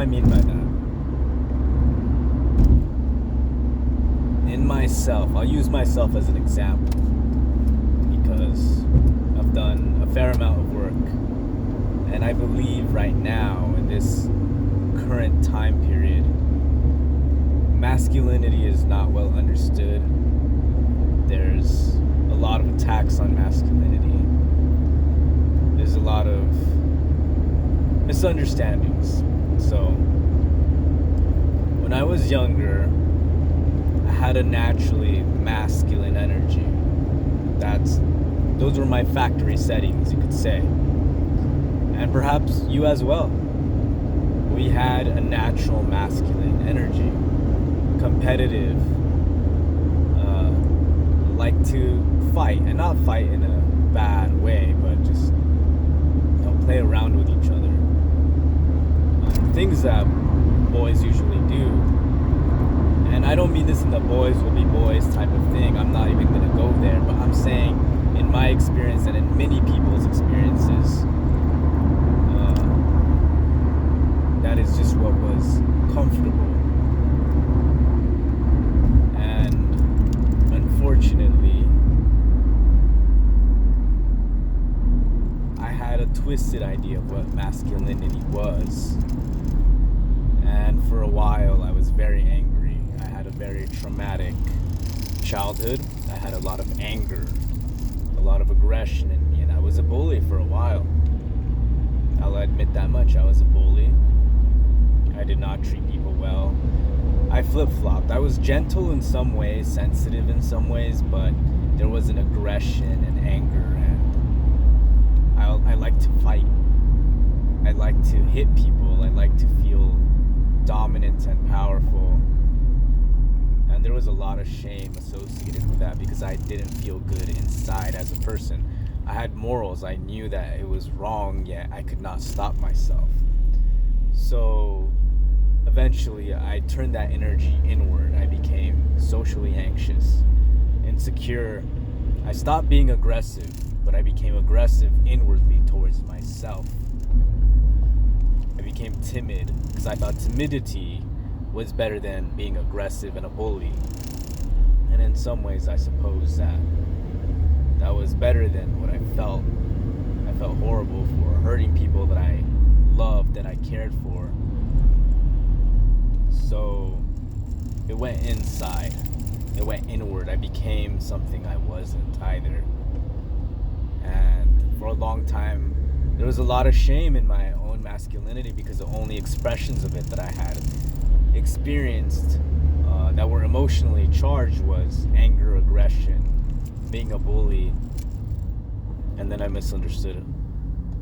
I mean by that? In myself, I'll use myself as an example because I've done a fair amount of work, and I believe right now in this current time period, masculinity is not well understood. There's a lot of attacks on masculinity. There's a lot of misunderstandings. So, when I was younger, I had a naturally masculine energy. Those were my factory settings, you could say. And perhaps you as well. We had a natural masculine energy. Competitive, like to fight, and not fight in a bad way, but just play around with each other. Things that boys usually do. And I don't mean this in the boys will be boys type of thing. I'm not even gonna go there, but I'm saying in my experience and in many people's experiences, that is just what was comfortable. Unfortunately, I had a twisted idea of what masculinity was. And for a while, I was very angry. I had a very traumatic childhood. I had a lot of anger, a lot of aggression in me, and I was a bully for a while. I'll admit that much. I was a bully. I did not treat people well. I flip-flopped. I was gentle in some ways, sensitive in some ways, but there was an aggression and anger, and I like to fight. I like to hit people. I like to feel dominant and powerful. And there was a lot of shame associated with that because I didn't feel good inside as a person. I had morals. I knew that it was wrong, yet I could not stop myself. So eventually, I turned that energy inward. I became socially anxious, insecure. I stopped being aggressive, but I became aggressive inwardly towards myself. I became timid because I thought timidity was better than being aggressive and a bully. And in some ways, I suppose that was better than what I felt. I felt horrible for hurting people that I loved, that I cared for. So it went inside. It went inward. I became something I wasn't either. And for a long time, there was a lot of shame in my own masculinity because the only expressions of it that I had experienced that were emotionally charged was anger, aggression, being a bully. And then I misunderstood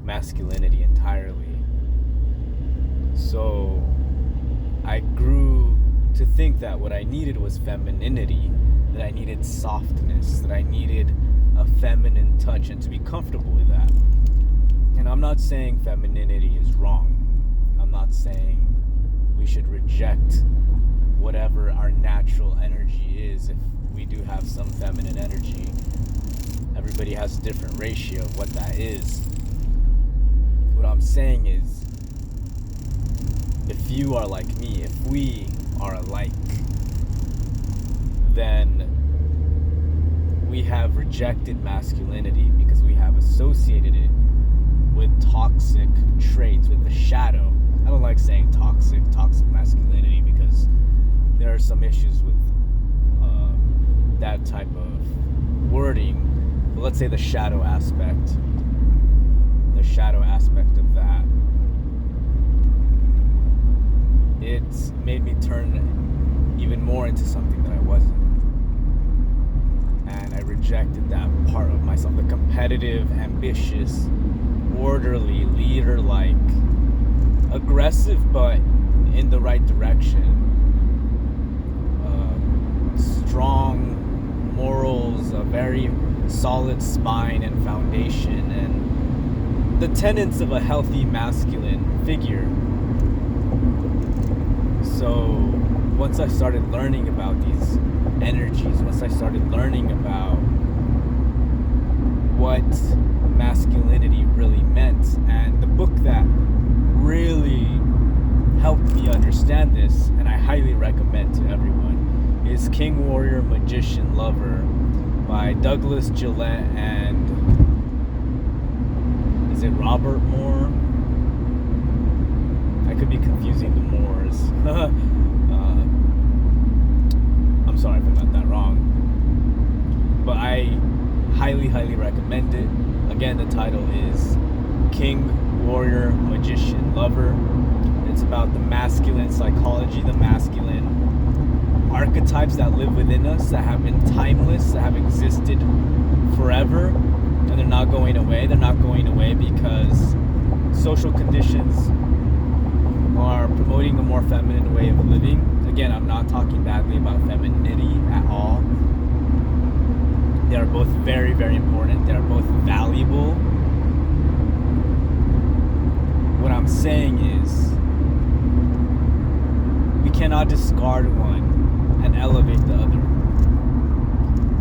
masculinity entirely. So I grew to think that what I needed was femininity, that I needed softness, that I needed a feminine touch, and to be comfortable with that. And I'm not saying femininity is wrong. I'm not saying we should reject whatever our natural energy is if we do have some feminine energy. Everybody has a different ratio of what that is. What I'm saying is, if you are like me, if we are alike, then we have rejected masculinity because we have associated it with toxic traits, with the shadow. I don't like saying toxic masculinity because there are some issues with that type of wording. But let's say the shadow aspect of that. It's made me turn even more into something that I wasn't. And I rejected that part of myself, the competitive, ambitious, orderly, leader-like, aggressive, but in the right direction. Strong morals, a very solid spine and foundation, and the tenets of a healthy masculine figure. So once I started learning about these energies, once I started learning about what masculinity really meant, and the book that really helped me understand this, and I highly recommend to everyone, is King, Warrior, Magician, Lover by Douglas Gillette and is it Robert Moore? I could be confusing the Moores. I'm sorry if I got that wrong. But I highly recommend it. Again, the title is King, Warrior, Magician, Lover. It's about the masculine psychology, the masculine archetypes that live within us, that have been timeless, that have existed forever, and they're not going away. They're not going away because social conditions are promoting a more feminine way of living. Again, I'm not talking badly about femininity at all. They are both very important. They are both valuable. What I'm saying is, we cannot discard one and elevate the other.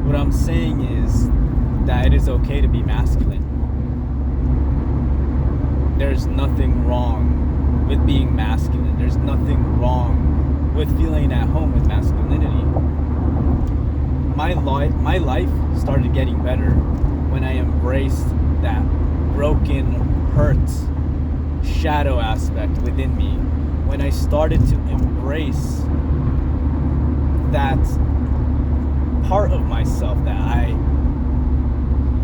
What I'm saying is that it is okay to be masculine. There's nothing wrong with being masculine. There's nothing wrong with feeling at home with masculinity. My life started getting better when I embraced that broken, hurt, shadow aspect within me. When I started to embrace that part of myself that I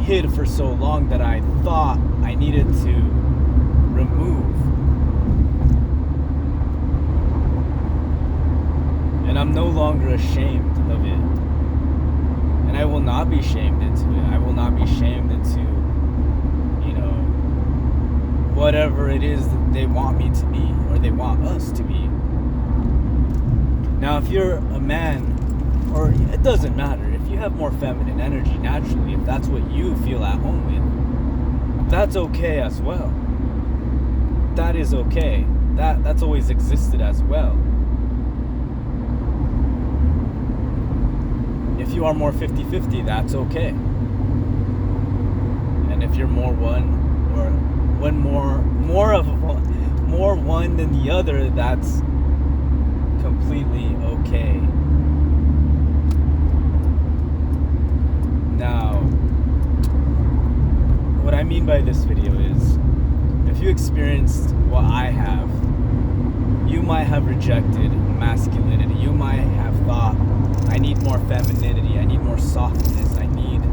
hid for so long, that I thought I needed to remove. And I'm no longer ashamed of it. And I will not be shamed into it. I will not be shamed into, whatever it is that they want me to be, or they want us to be. Now, if you're a man, or it doesn't matter, if you have more feminine energy naturally, if that's what you feel at home with, that's okay as well. That is okay. That's always existed as well. If you are more 50-50, that's okay. And if you're more one, or one more one than the other, that's completely okay. Now, what I mean by this video is, if you experienced what I have, you might have rejected masculinity. You might have thought, I need more femininity, I need more softness, I need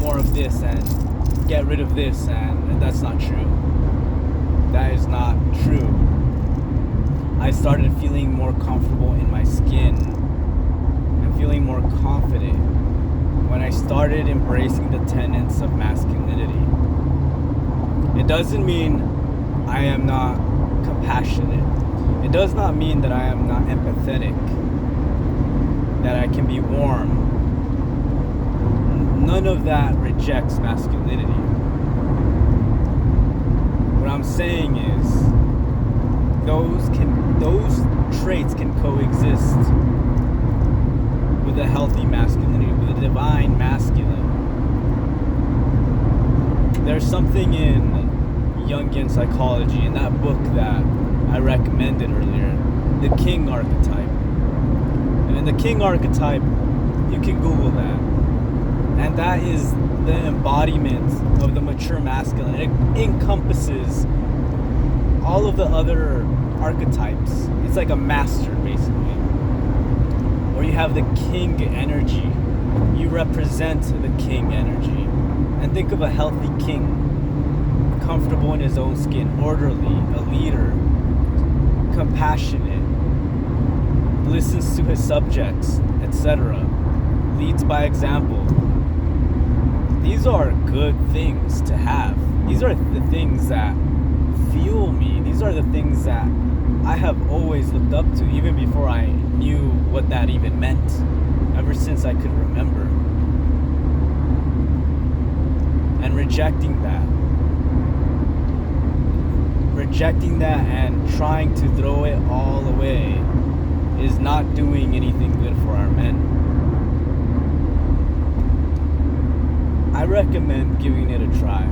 more of this, and get rid of this, and that's not true. That is not true. I started feeling more comfortable in my skin and feeling more confident when I started embracing the tenets of masculinity. It doesn't mean I am not compassionate. It does not mean that I am not empathetic, that I can be warm. None of that rejects masculinity. What I'm saying is, those traits can coexist with a healthy masculinity, with a divine masculine. There's something in Jungian psychology, in that book that I recommended earlier, the king archetype. And in the king archetype, you can Google that. And that is the embodiment of the mature masculine. It encompasses all of the other archetypes. It's like a master, basically. Or you have the king energy. You represent the king energy. And think of a healthy king, comfortable in his own skin, orderly, a leader, compassionate, listens to his subjects, etc., leads by example. These are good things to have. These are the things that fuel me. These are the things that I have always looked up to, even before I knew what that even meant, ever since I could remember. And rejecting that and trying to throw it all away is not doing anything good for our men. I recommend giving it a try.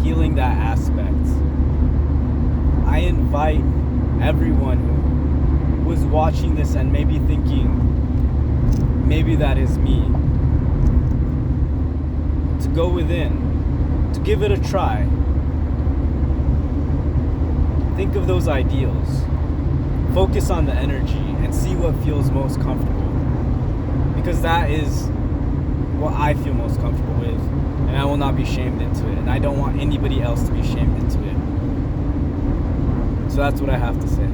Healing that aspect. I invite everyone who was watching this and maybe thinking, maybe that is me, to go within, to give it a try. Think of those ideals. Focus on the energy and see what feels most comfortable. Because that is what I feel most comfortable with. And I will not be shamed into it. And I don't want anybody else to be shamed into it. So that's what I have to say.